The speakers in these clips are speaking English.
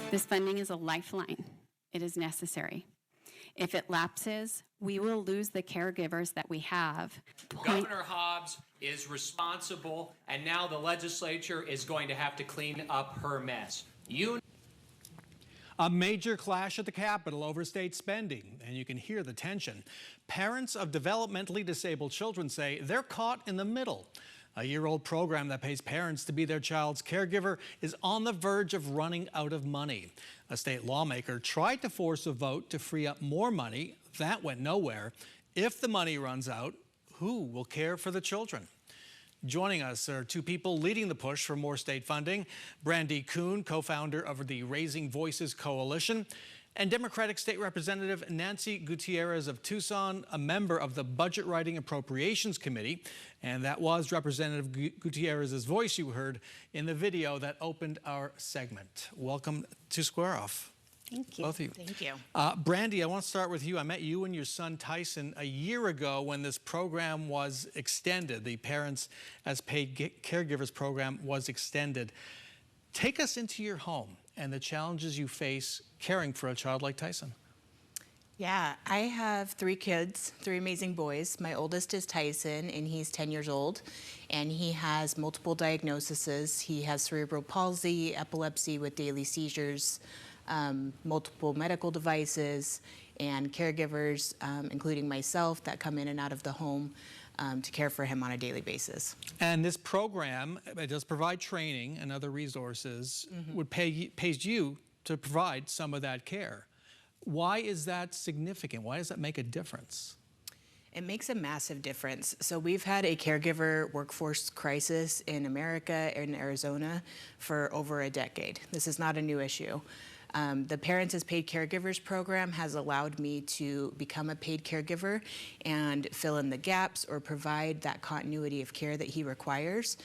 This funding is a lifeline. It is necessary. If it lapses, we will lose the caregivers that we have. Governor Hobbs is responsible, and now the legislature is going to have to clean up her mess. A major clash at the Capitol over state spending, and you can hear the tension. Parents of developmentally disabled children say they're caught in the middle. A year-old program that pays parents to be their child's caregiver is on the verge of running out of money. A state lawmaker tried to force a vote to free up more money. That went nowhere. If the money runs out, who will care for the children? Joining us are two people leading the push for more state funding. Brandi Coon, co-founder of the Raising Voices Coalition, and Democratic State Representative Nancy Gutierrez of Tucson, a member of the Budget Writing Appropriations Committee. And that was Representative Gutierrez's voice you heard in the video that opened our segment. Welcome to Square Off. Thank you. Both of you. Thank you. Brandi, I want to start with you. I met you and your son Tyson a year ago when this program was extended. The Parents as Paid Caregivers program was extended. Take us into your home and the challenges you face caring for a child like Tyson. Yeah, I have 3 kids, 3 amazing boys. My oldest is Tyson, and he's 10 years old, and he has multiple diagnoses. He has cerebral palsy, epilepsy with daily seizures, multiple medical devices, and caregivers, including myself, that come in and out of the home to care for him on a daily basis. And this program, it does provide training and other resources, pays you to provide some of that care. Why is that significant? Why does that make a difference? It makes a massive difference. So we've had a caregiver workforce crisis in America, in Arizona, for over a decade. This is not a new issue. The Parents as Paid Caregivers program has allowed me to become a paid caregiver and fill in the gaps or provide that continuity of care that he requires,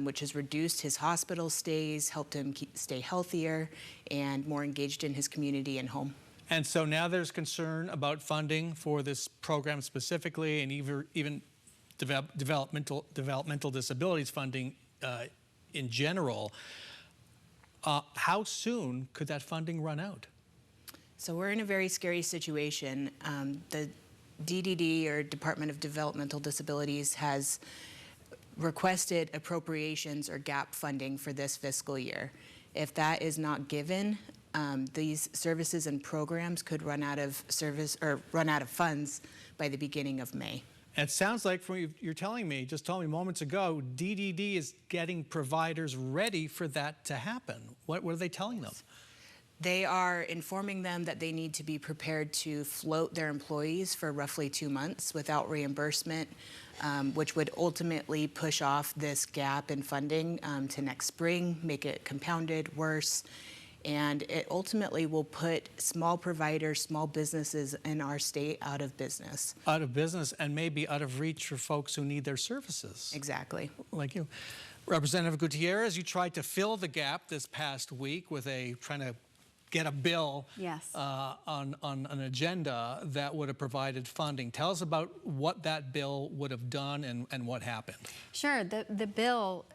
which has reduced his hospital stays, helped him stay healthier and more engaged in his community and home. And so now there's concern about funding for this program specifically, and even developmental disabilities funding in general. How soon could that funding run out? So we're in a very scary situation. The DDD, or Department of Developmental Disabilities, has requested appropriations or gap funding for this fiscal year. If that is not given, these services and programs could run out of funds by the beginning of May. And it sounds like from what you're telling me, just told me moments ago, DDD is getting providers ready for that to happen. What are they telling them? They are informing them that they need to be prepared to float their employees for roughly 2 months without reimbursement, which would ultimately push off this gap in funding to next spring, make it compounded, worse. And it ultimately will put small providers, small businesses in our state out of business. Out of business, and maybe out of reach for folks who need their services. Exactly. Like you. Representative Gutierrez, you tried to fill the gap this past week with trying to get a bill on an agenda that would have provided funding. Tell us about what that bill would have done and what happened. Sure. The bill,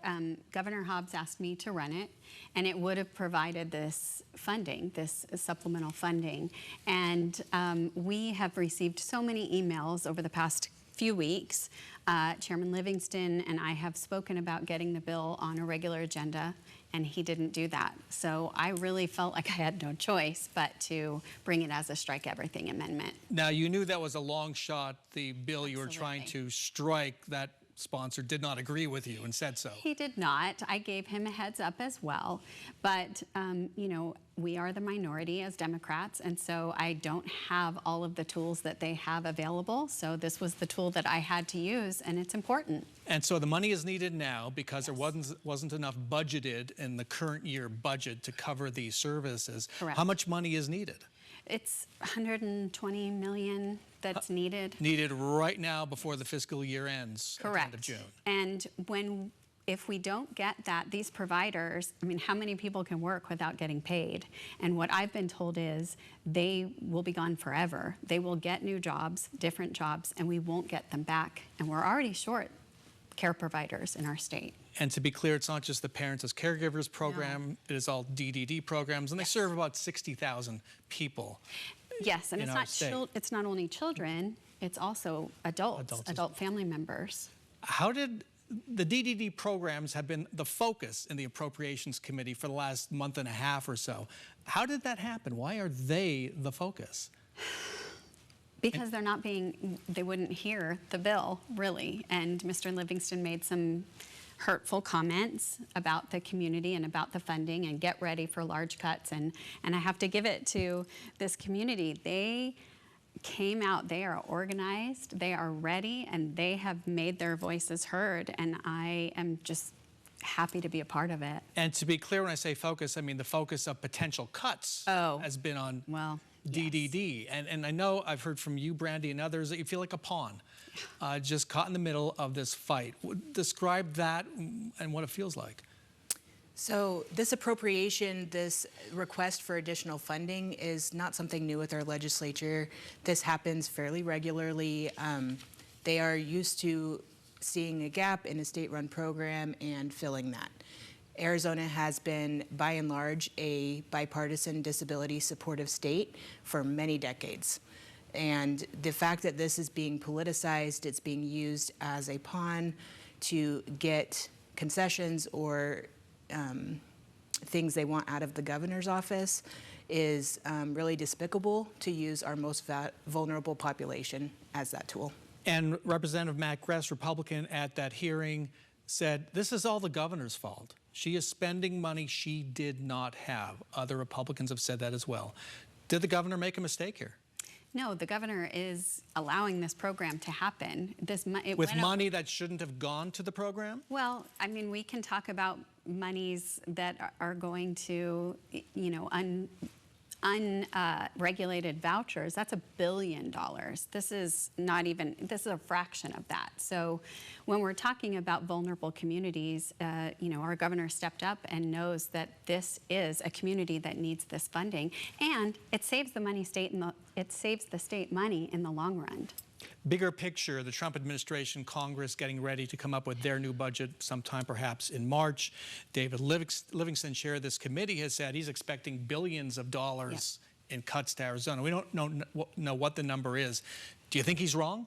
Governor Hobbs asked me to run it, and it would have provided this funding, this supplemental funding. And we have received so many emails over the past few weeks. Chairman Livingston and I have spoken about getting the bill on a regular agenda, and he didn't do that. So I really felt like I had no choice but to bring it as a strike everything amendment. Now, you knew that was a long shot. The bill you were trying to strike, that sponsor did not agree with you and said so. He did not. I gave him a heads up as well. But, you know, we are the minority as Democrats, and so I don't have all of the tools that they have available. So this was the tool that I had to use, and it's important. And so the money is needed now because there wasn't enough budgeted in the current year budget to cover these services. Correct. How much money is needed? It's $120 million that's needed. Needed right now before the fiscal year ends. Correct. At the end of June. And if we don't get that, these providers, I mean, how many people can work without getting paid? And what I've been told is they will be gone forever. They will get new jobs, different jobs, and we won't get them back. And we're already short care providers in our state. And to be clear, it's not just the Parents as Caregivers program, it is all DDD programs, and they serve about 60,000 people. Yes, and in it's our not state. it's not only children, it's also adults, Adults as adult family members. How did the DDD programs have been the focus in the Appropriations Committee for the last month and a half or so? How did that happen? Why are they the focus? Because they're not being, they wouldn't hear the bill, really. And Mr. Livingston made some hurtful comments about the community and about the funding and get ready for large cuts. And I have to give it to this community. They came out, they are organized, they are ready, and they have made their voices heard. And I am just happy to be a part of it. And to be clear, when I say focus, I mean the focus of potential cuts has been on DDD. Yes. And I know I've heard from you, Brandi, and others that you feel like a pawn, just caught in the middle of this fight. Describe that and what it feels like. So this appropriation, this request for additional funding is not something new with our legislature. This happens fairly regularly. They are used to seeing a gap in a state-run program and filling that. Arizona has been, by and large, a bipartisan disability supportive state for many decades. And the fact that this is being politicized, it's being used as a pawn to get concessions or things they want out of the governor's office is really despicable to use our most vulnerable population as that tool. And Representative Matt Gress, Republican, at that hearing said, this is all the governor's fault. She is spending money she did not have. Other Republicans have said that as well. Did the governor make a mistake here? No, the governor is allowing this program to happen. With money that shouldn't have gone to the program? Well, I mean, we can talk about monies that are going to, you know, unregulated vouchers. That's $1 billion. This is not even, this is a fraction of that. So when we're talking about vulnerable communities, you know, our governor stepped up and knows that this is a community that needs this funding, and it saves the state money in the long run. Bigger picture, the Trump administration, Congress getting ready to come up with their new budget sometime perhaps in March. David Livingston, chair of this committee, has said he's expecting billions of dollars in cuts to Arizona. We don't know what the number is. Do you think he's wrong?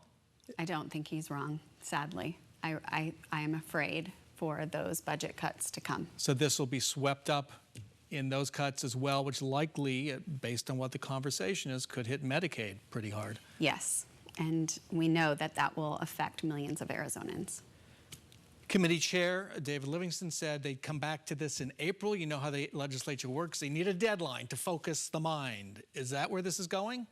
I don't think he's wrong, sadly. I am afraid for those budget cuts to come. So this will be swept up in those cuts as well, which likely, based on what the conversation is, could hit Medicaid pretty hard. Yes. And we know that that will affect millions of Arizonans. Committee Chair David Livingston said they'd come back to this in April. You know how the legislature works. They need a deadline to focus the mind. Is that where this is going?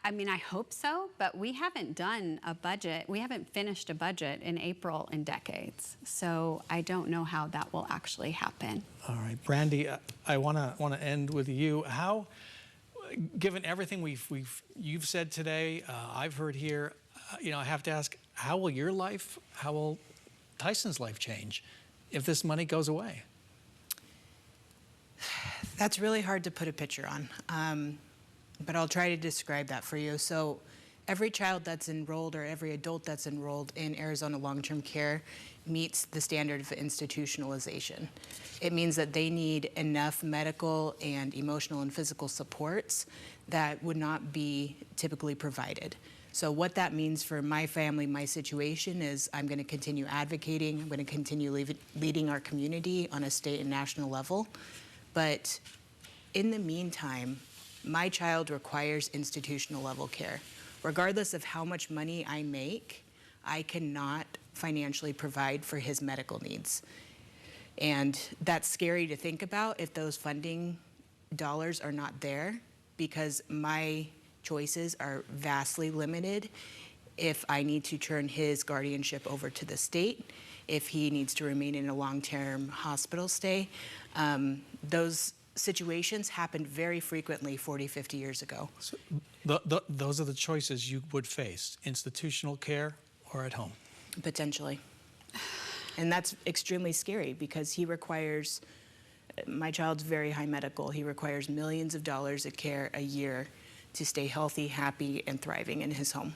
I mean, I hope so, but we haven't done a budget. We haven't finished a budget in April in decades. So I don't know how that will actually happen. All right, Brandi, I want to end with you. How, given everything you've said today, I've heard here, you know, I have to ask, how will your life, how will Tyson's life change if this money goes away? That's really hard to put a picture on, but I'll try to describe that for you. So every child that's enrolled or every adult that's enrolled in Arizona long-term care meets the standard of institutionalization. It means that they need enough medical and emotional and physical supports that would not be typically provided. So what that means for my family, my situation, is I'm going to continue advocating. I'm going to continue leading our community on a state and national level. But in the meantime, my child requires institutional level care. Regardless of how much money I make, I cannot financially provide for his medical needs. And that's scary to think about if those funding dollars are not there, because my choices are vastly limited if I need to turn his guardianship over to the state, if he needs to remain in a long-term hospital stay. Those situations happened very frequently 40, 50 years ago. So those are the choices you would face, institutional care or at home? Potentially. And that's extremely scary because he requires, my child's very high medical, he requires millions of dollars of care a year to stay healthy, happy, and thriving in his home.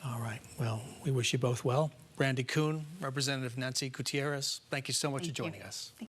All right, well, we wish you both well. Brandi, Coon, Representative Nancy Gutierrez, thank you so much for joining us.